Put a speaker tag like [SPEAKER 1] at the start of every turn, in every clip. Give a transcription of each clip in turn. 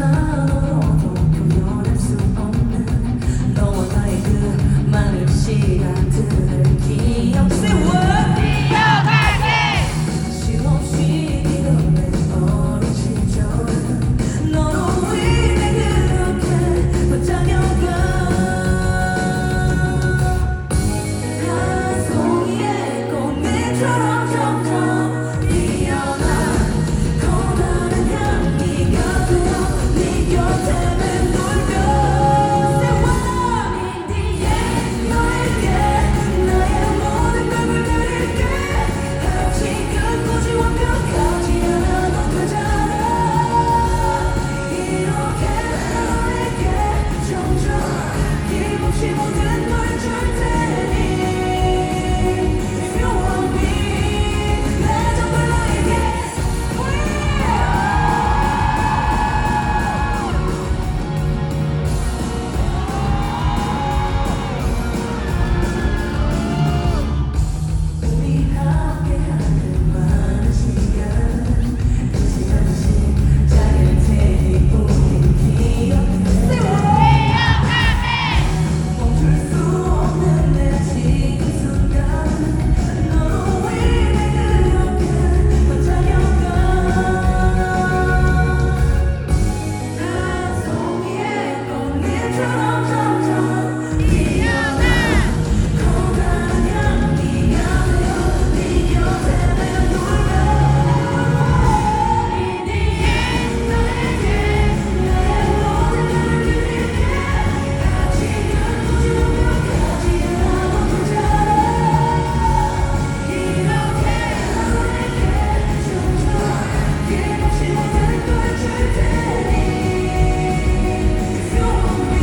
[SPEAKER 1] 단어로도 표현할 수 없는 너와 나의 그 많은 시간들을 기억해. 쉼없이 뒤덮는 어린 시절은 너로 인해 그렇게 반짝여가. 한 송이의 꽃잎처럼 점점 피어나 커다란 향기가 되어 네 곁에 맴돌며. 너에게 나의 모든 걸 물들일게. 아직 끝까지 완벽하지 않아도 되잖아. 이렇게 너에게 점점 힘없이 모든 걸 줄 테니. If you want me, 내 정말 너에게. 우리 함께하는 많은 시간, 그 시간이 시작일 테니 우린 기억해. 멈출 수 없는 내 지금 순간 너로 인해 그렇게 반짝여가. 한 송이의 꽃잎처럼 점점 피어나 커다란 향기가 되어 네 곁에 맴돌며. 너에게 나의 모든 걸 드릴게. 아직 끝까지 완벽하지 않아도 되잖아. 이렇게 너에게 점점 힘없이 모든 걸 줄 테니. If you want me,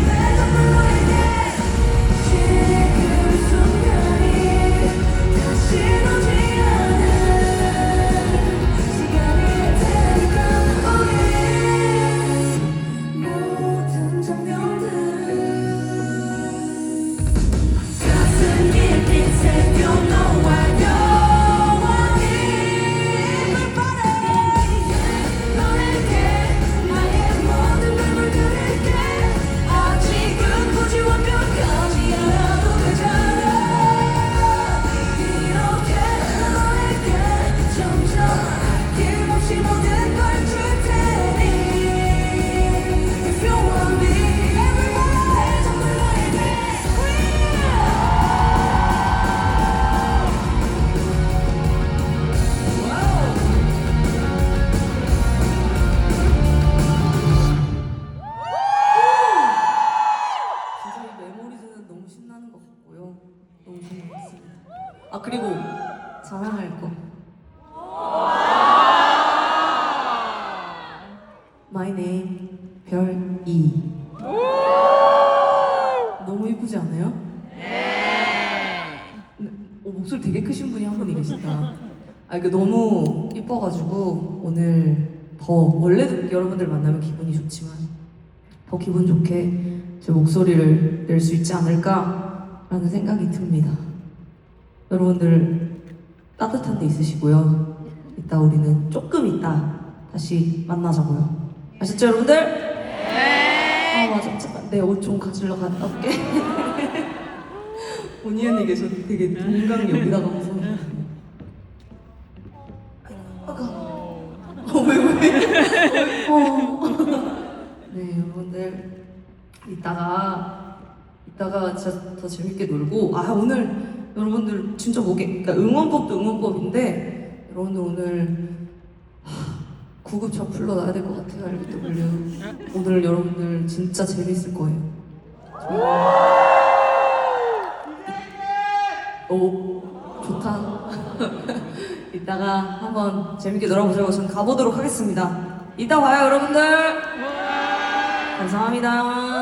[SPEAKER 1] 내 정말 너에게. 지금 순간이 다시 오지 않은 시간일 테니까 우리 모든 장면들 가슴 깊이 새겨 너와 영원히. 너에게 나의 모든 걸 물들일게. 아직은 굳이 완벽하지 않아도 되잖아. 이렇게 너에게 점점 힘없이 모든 걸 줄 테니. If you want me, everybody, 내 정말 너에게. 진짜 이 메모리즈는 너무 신나는 것 같고요. 너무 좋은 것 같습니다. 아, 그리고 자랑할 거. My name 별 2. 너무 이쁘지 않아요? 목소리 되게 크신 분이 한 분이 계신다. 아, 이게 너무 이뻐가지고 오늘 더 원래도 여러분들 만나면 기분이 좋지만 더 기분 좋게 제 목소리를 낼 수 있지 않을까라는 생각이 듭니다. 여러분들 따뜻한 데 있으시고요. 이따 우리는 조금 이따 다시 만나자고요. 아셨죠, 여러분들? 네. 아, 맞아. 잠깐 내 옷 좀 가지러 갔다 올게. 언니 언니 계셔. 되게 동강 여기다가 무서워. 왜? 네, 여러분들 이따가 진짜 더 재밌게 놀고. 아, 오늘 여러분들 진짜 그러니까 응원법도 응원법인데 여러분들 오늘 구급차 불러놔야 될 것 같아요. RBW. 오늘 여러분들 진짜 재밌을 거예요. 오, 좋다. 이따가 한번 재밌게 놀아보자고 저는 가보도록 하겠습니다. 이따 봐요, 여러분들. 감사합니다.